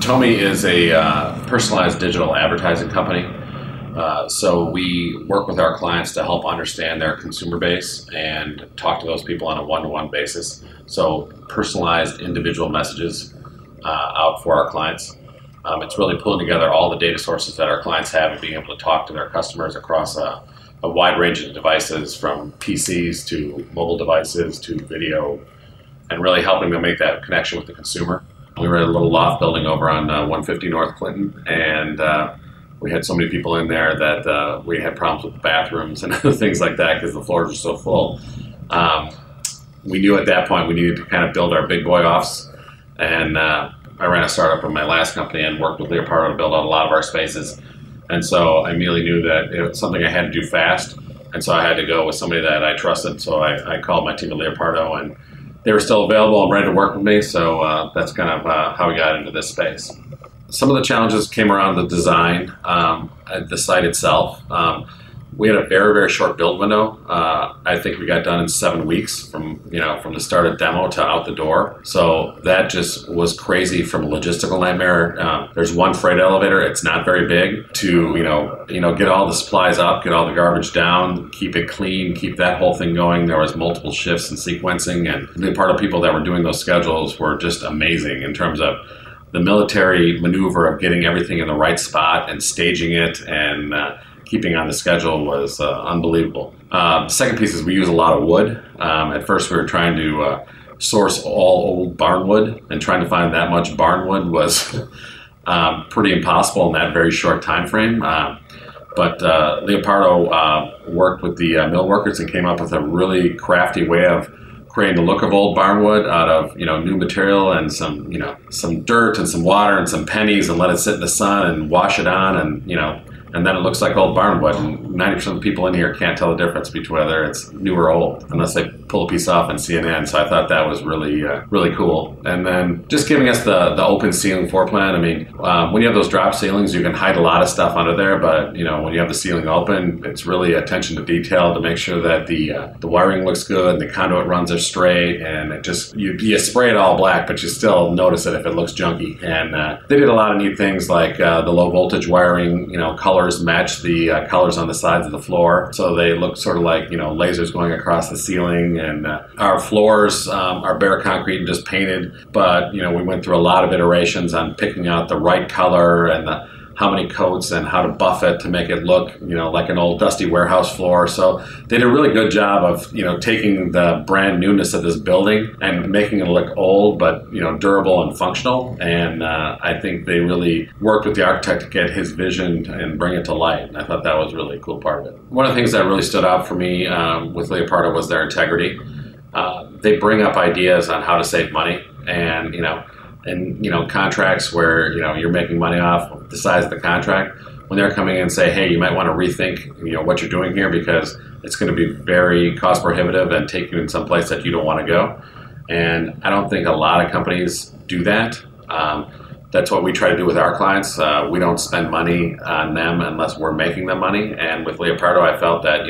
Dotomi is a personalized digital advertising company. So we work with our clients to help understand their consumer base and talk to those people on a one-to-one basis. So personalized individual messages out for our clients. It's really pulling together all the data sources that our clients have and being able to talk to their customers across a wide range of devices, from PCs to mobile devices to video, and really helping them make that connection with the consumer. We were at a little loft building over on 150 North Clinton, and we had so many people in there that we had problems with the bathrooms and other things like that because the floors were so full. We knew at that point we needed to kind of build our big boy office, and I ran a startup in my last company and worked with Leopardo to build out a lot of our spaces. And so I immediately knew that it was something I had to do fast, and so I had to go with somebody that I trusted. So I called my team at Leopardo, and they were still available and ready to work with me, so that's kind of how we got into this space. Some of the challenges came around the design, the site itself. We had a very, very short build window. I think we got done in 7 weeks from the start of demo to out the door. So that just was crazy from a logistical nightmare. There's one freight elevator. It's not very big to get all the supplies up, get all the garbage down, keep it clean, keep that whole thing going. There was multiple shifts and sequencing, and the part of people that were doing those schedules were just amazing in terms of the military maneuver of getting everything in the right spot and staging it and keeping on the schedule was unbelievable. Second piece is we use a lot of wood. At first we were trying to source all old barn wood, and trying to find that much barn wood was pretty impossible in that very short time frame. But Leopardo worked with the mill workers and came up with a really crafty way of creating the look of old barnwood out of new material and some dirt and some water and some pennies, and let it sit in the sun and wash it on, and then it looks like old barnwood. And 90% of the people in here can't tell the difference between whether it's new or old unless they pull a piece off in CNN. So I thought that was really really cool. And then just giving us the open ceiling floor plan. I mean, when you have those drop ceilings, you can hide a lot of stuff under there, but when you have the ceiling open, it's really attention to detail to make sure that the wiring looks good and the conduit runs are straight, and it just you spray it all black, but you still notice it if it looks junky. And they did a lot of neat things like the low voltage wiring, colors match the colors on the sides of the floor, so they look sort of like lasers going across the ceiling. And our floors are bare concrete and just painted, but we went through a lot of iterations on picking out the right color and how many coats and how to buff it to make it look like an old dusty warehouse floor. So they did a really good job of taking the brand newness of this building and making it look old but durable and functional. And I think they really worked with the architect to get his vision and bring it to light, and I thought that was really a cool part of it. One of the things that really stood out for me with Leopardo was their integrity. They bring up ideas on how to save money, and contracts where you're making money off the size of the contract, when they're coming in and say, hey, you might want to rethink what you're doing here, because it's going to be very cost prohibitive and take you in some place that you don't want to go. And I don't think a lot of companies do that. That's what we try to do with our clients. We don't spend money on them unless we're making them money. And with Leopardo, I felt that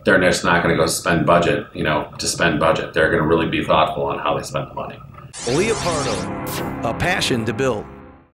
they're just not going to go spend budget to spend budget. They're going to really be thoughtful on how they spend the money. Leopardo, a passion to build.